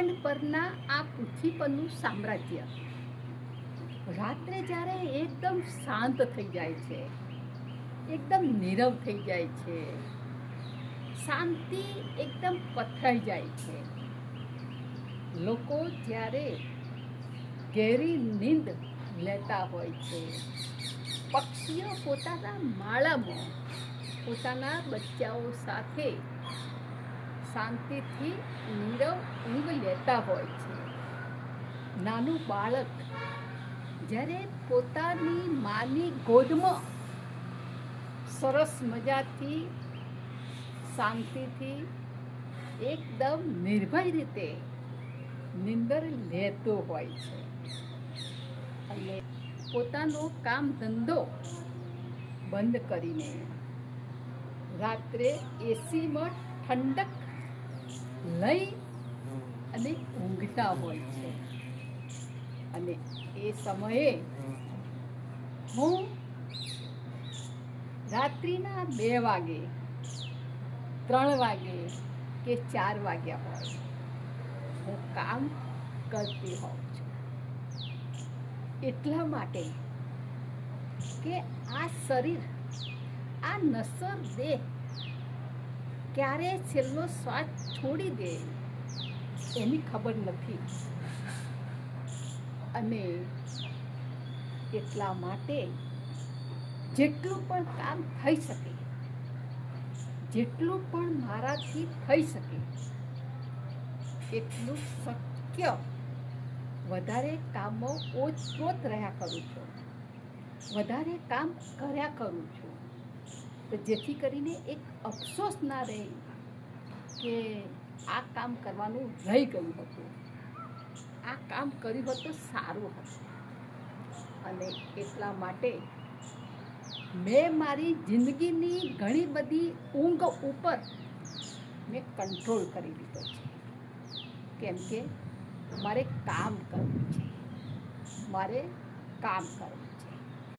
બ્રહ્માંડ પરના આ પૃથ્વી પરનું સામ્રાજ્ય રાત્રે જ્યારે એકદમ શાંત થઈ જાય છે, એકદમ નીરવ થઈ જાય છે, શાંતિ એકદમ પથરાઈ જાય છે, લોકો જ્યારે ગહેરી નીંદ લેતા હોય છે, પક્ષીઓ પોતાના માળામાં પોતાના બચ્ચાઓ સાથે શાંતિથી નીરવ ઊંઘ લેતા હોય છે, નાનું બાળક જ્યારે પોતાની માની ગોદમાં સરસ મજાથી શાંતિથી એકદમ નિર્ભય રીતે નીંદર લેતો હોય છે અને પોતાનો કામ ધંધો બંધ કરીને રાત્રે એસીમાં ઠંડક લઈ અને ઊંઘતા હોય છે. અને એ સમયે હું રાત્રિના 2 વાગે 3 વાગે કે 4 વાગ્યા હોય હું કામ કરતી હોઉં છું, એટલા માટે કે આ શરીર, આ નશ્વર દેહ ક્યારે છેલ્લો શ્વાસ છોડી દે એની ખબર નથી. અને એટલા માટે જેટલું પણ કામ થઈ શકે, જેટલું પણ મારાથી થઈ શકે એટલું શક્ય વધારે કામો ઓછોત રહ્યા કરું છું, વધારે કામ કર્યા કરું છું, તો જેથી કરીને એક અફસોસ ના રહે કે આ કામ કરવાનું રહી ગયું હતું, આ કામ કર્યું હોત તો સારું હતું. અને એટલા માટે મેં મારી જિંદગીની ઘણી બધી ઊંઘ ઉપર મેં કંટ્રોલ કરી લીધો છે, કેમ કે મારે કામ કરવું છે, મારે કામ કરવું